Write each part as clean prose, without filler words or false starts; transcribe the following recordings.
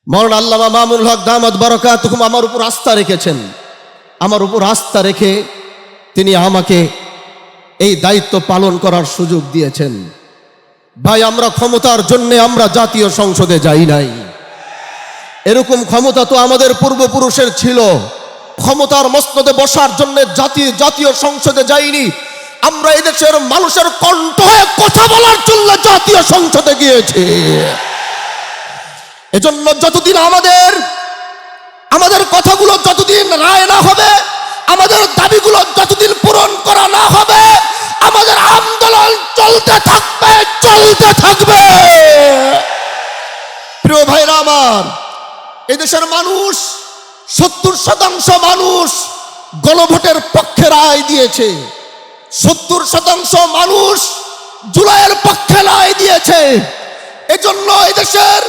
মওলানা আল্লামা মামুনুল হক দামাত বারাকাতুহুম আমার উপর আস্থা রেখেছেন। আমার উপর আস্থা রেখে তিনি আমাকে এই দায়িত্ব পালন করার সুযোগ দিয়েছেন। ভাই, আমরা ক্ষমতার জন্য আমরা জাতীয় সংসদে যাই নাই। এরকম ক্ষমতা তো আমাদের পূর্বপুরুষের ছিল। ক্ষমতার মসনদে বসার জন্য জাতীয় সংসদে যাইনি। আমরা এদেশের মানুষের কণ্ঠ হয়ে কথা বলার জন্য জাতীয় সংসদে গিয়েছি। এজন্য যতদিন আমাদের কথাগুলো যতদিন রায় না হবে, আমাদের দাবিগুলো যতদিন পূরণ করা না হবে, আমাদের আন্দোলন চলতে থাকবে। প্রিয় ভাইরা আমার, এদেশের মানুষ 70% মানুষ গণভোটের পক্ষে রায় দিয়েছে। 70% মানুষ জুলাইয়ের পক্ষে রায় দিয়েছে। এজন্য এদেশের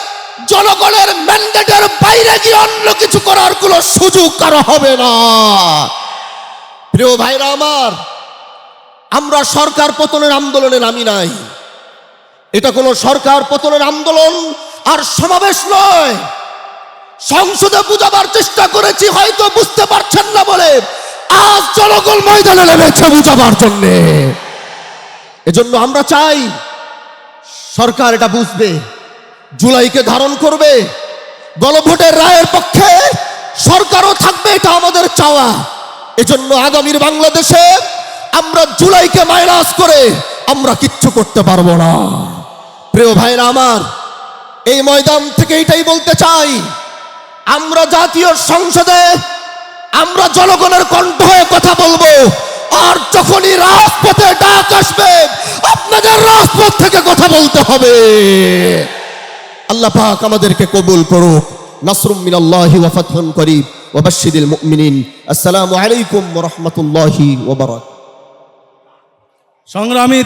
জনগণের ম্যান্ডেটের বাইরে গিয়ে অন্য কিছু করার কোনো সুযোগ কারো হবে না। প্রিয় ভাইরা আমার, আমরা সরকার পতনের আন্দোলনে নামি নাই। এটা কোনো সরকার পতনের আন্দোলন আর সমাবেশ নয়। সংসদে বুঝাবার চেষ্টা করেছি, হয়তো বুঝতে পারছেন না বলে আজ জনগণ ময়দানে নেমেছে বুঝাবার জন্য। এজন্য আমরা চাই সরকার এটা বুঝবে, জুলাইকে ধারণ করবে, গণভোটের রায়ের পক্ষে সরকারও থাকবে, এটা আমাদের চাওয়া। এজন্য আগামীর বাংলাদেশে আমরা জুলাইকে মাইনাস করে আমরা কিচ্ছু করতে পারবো না। প্রিয় ভাইরা আমার, এই ময়দান থেকে এটাই বলতে চাই, আমরা জাতীয় সংসদে আমরা জনগণের কণ্ঠ হয়ে কথা বলবো। আর যখনই রাজপথে ডাক আসবে, আপনাদের রাজপথ থেকে কথা বলতে হবে। আল্লাহ পাক আমাদেরকে কবুল করুক। নাসরুম মিনাল্লাহি ওয়া ফাতহুন করিব ওয়া বাশশিরিল মুমিনিন। আসসালামু আলাইকুম ওয়া রাহমাতুল্লাহি ওয়া বারাকাতুহু। সংগ্রামী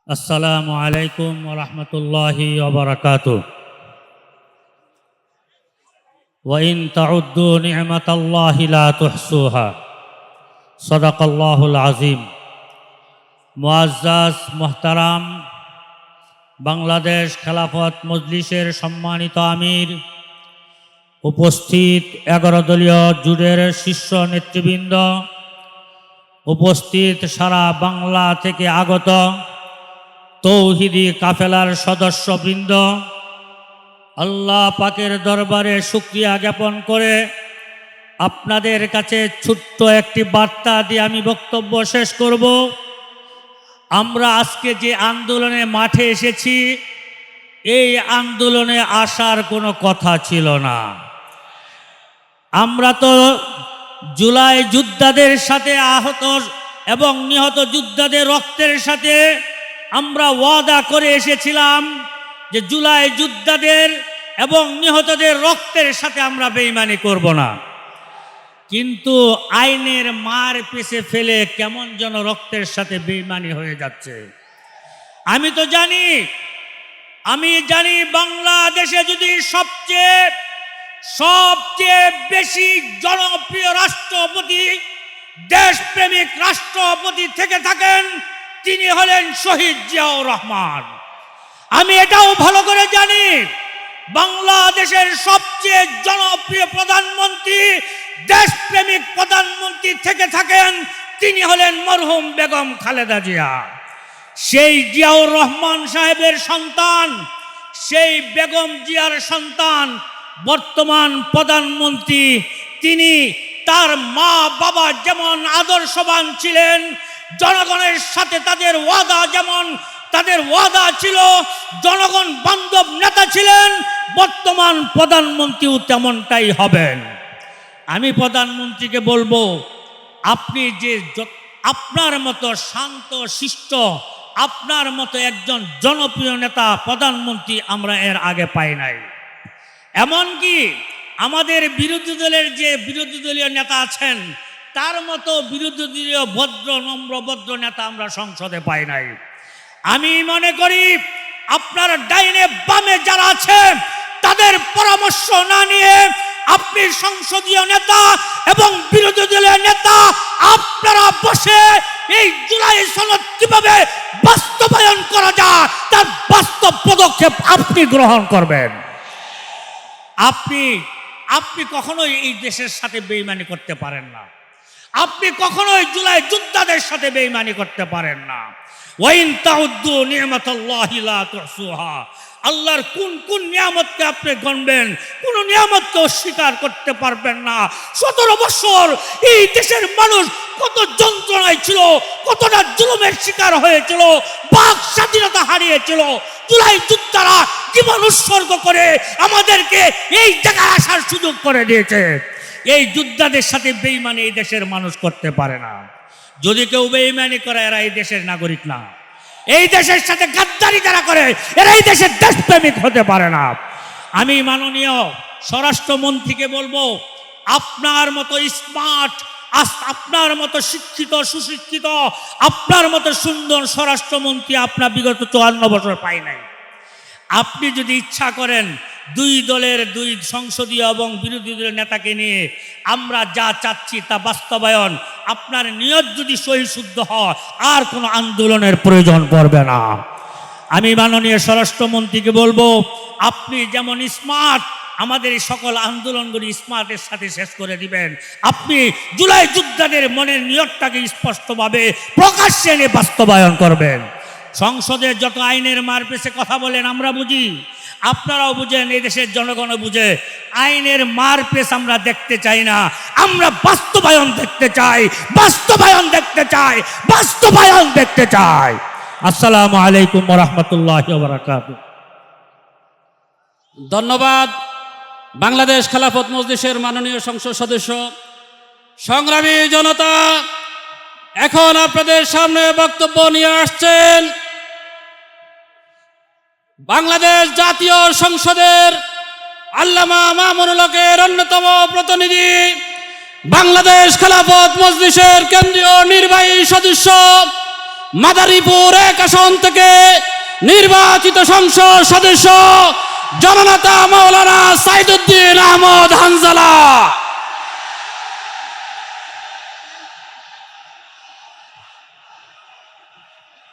আসসালামু আলাইকুম ওয়া রাহমাতুল্লাহি ওয়া বারাকাতুহু। ওয়া ইন তাউদ্দু নি'মাতাল্লাহি লা তুহসুহা। সাদাকাল্লাহুল আযীম। মুআজ্জাজ মুহতারাম বাংলাদেশ খেলাফত মজলিসের সম্মানিত আমির, উপস্থিত 11 দলীয় জোটের শীর্ষ নেতৃবৃন্দ, উপস্থিত সারা বাংলা থেকে আগত তৌহিদি কাফেলার সদস্যবৃন্দ, আল্লাহ পাকের দরবারে শুকরিয়া জ্ঞাপন করে আপনাদের কাছে ছোট্ট একটি বার্তা দিয়ে আমি বক্তব্য শেষ করব। আমরা আজকে যে আন্দোলনে মাঠে এসেছি, এই আন্দোলনে আসার কোনো কথা ছিল না। আমরা তো জুলাই যোদ্ধাদের সাথে আহত এবং নিহত যোদ্ধাদের রক্তের সাথে আমরা ওয়াদা করে এসেছিলাম যে জুলাই যোদ্ধাদের এবং নিহতদের রক্তের সাথে আমরা বেঈমানি করব না। কিন্তু আইনের মার পেছে ফেলে কেমন যেন রক্তের সাথে বেঈমানি হয়ে যাচ্ছে। আমি জানি বাংলাদেশে যদি সবচেয়ে বেশি জনপ্রিয় রাষ্ট্রপতি, দেশপ্রেমিক রাষ্ট্রপতি থেকে থাকেন, তিনি হলেন শহীদ জিয়াউর রহমান। আমি এটাও ভালো করে জানি বাংলাদেশের সবচেয়ে জনপ্রিয় প্রধানমন্ত্রী, দেশপ্রেমিক প্রধানমন্ত্রী থেকে থাকেন, তিনি হলেন মরহুম বেগম খালেদা জিয়া। সেই জিয়াউর রহমান সাহেবের সন্তান, সেই বেগম জিয়ার সন্তান বর্তমান প্রধানমন্ত্রী। তিনি তার মা বাবা যেমন আদর্শবান ছিলেন, জনগণের সাথে তাদের ওয়াদা ছিল, জনগণ বান্ধব নেতা ছিলেন, বর্তমান প্রধানমন্ত্রীও তেমনটাই হবেন। আমি প্রধানমন্ত্রীকে বলবো, আপনি যে আপনার মতো শান্ত শিষ্ট, আপনার মতো একজন জনপ্রিয় নেতা প্রধানমন্ত্রী আমরা এর আগে পাই নাই। এমনকি আমাদের বিরোধী দলীয় নেতা আছেন, তার মতো বিরোধী দলীয় নম্র নেতা আমরা সংসদে পাই নাই। আমি মনে করি আপনার ডাইনে বামে যারা আছে তাদের পরামর্শ না নিয়ে আপনি সংসদীয় নেতা এবং বিরোধী দলীয় নেতা আপনারা বসে এই জুলাই সনদ কিভাবে বাস্তবায়ন করা যায় তার বাস্তব পদক্ষেপ আপনি গ্রহণ করবেন। আপনি আপনি কখনোই এই দেশের সাথে বেঈমানি করতে পারেন না। আপনি কখনোই জুলাই যোদ্ধাদের সাথে বেঈমানি করতে পারেন না। ওয়াইন তাউদ্দু নি'মাতাল্লাহি লা তুহসুহা। আল্লাহর কোন কোন নিয়ামতকে আপনি গণবেন, কোন নিয়ামতকে অস্বীকার করতে পারবেন না। 17 বছর এই দেশের মানুষ কত যন্ত্রণায় ছিল, কতটা জুলুমের শিকার হয়েছিল, বাক স্বাধীনতা হারিয়েছিল। জুলাই যোদ্ধারা জীবন উৎসর্গ করে আমাদেরকে এই জায়গায় আসার সুযোগ করে দিয়েছে। এই যোদ্ধাদের সাথে বেঈমানি এই দেশের মানুষ করতে পারে না। যদি কেউ বেঈমানি করে এরা এই দেশের নাগরিক না। এই দেশের সাথে গাদ্দারি যারা করে এরা এই দেশের দেশপ্রেমিক হতে পারে না। আমি মাননীয় স্বরাষ্ট্রমন্ত্রীকে বলবো, আপনার মতো স্মার্ট, আপনার মতো শিক্ষিত, সুশিক্ষিত, আপনার মতো সুন্দর স্বরাষ্ট্রমন্ত্রী আপনার বিগত 54 বছর পাই নাই। আপনি যদি ইচ্ছা করেন 2 দলের 2 সংসদীয় এবং বিরোধী দলের নেতাকে নিয়ে আমরা যা চাচ্ছি তা বাস্তবায়ন, আপনার নিয়ত যদি সহি শুদ্ধ হয় আর কোনো আন্দোলনের প্রয়োজন পড়বে না। আমি মাননীয় স্বরাষ্ট্রমন্ত্রীকে বলবো, আপনি যেমন স্মার্ট, আমাদের এই সকল আন্দোলনগুলি স্মার্টের সাথে শেষ করে দিবেন। আপনি জুলাই যোদ্ধাদের মনের নিয়তটাকে স্পষ্টভাবে প্রকাশ্যে এনে বাস্তবায়ন করবেন। সংসদে যত আইনের মারপেছে কথা বলেন আমরা বুঝি, আপনারাও বুঝেন, এই দেশের জনগণও বুঝে। আইনের মারপেচ আমরা দেখতে চাই না, আমরা বাস্তবায়ন দেখতে চাই, বাস্তবায়ন দেখতে চাই, বাস্তবায়ন দেখতে চাই। আসসালামু আলাইকুম ওয়া রাহমাতুল্লাহি ওয়া বারাকাতুহু। ধন্যবাদ। বাংলাদেশ খেলাফত মজলিসের মাননীয় সংসদ সদস্য। সংগ্রামী জনতা, এখন আপনাদের সামনে বক্তব্য নিয়ে আসছেন বাংলাদেশ জাতীয় সংসদের আল্লামা মামুনুল হকের অন্যতম প্রতিনিধি, বাংলাদেশ খেলাফত মজলিসের কেন্দ্রীয় নির্বাহী সদস্য, মাদারীপুর 1 আসন থেকে নির্বাচিত সংসদ সদস্য জননেতা মাওলানা সাইদুদ্দিন আহমদ হানজালা।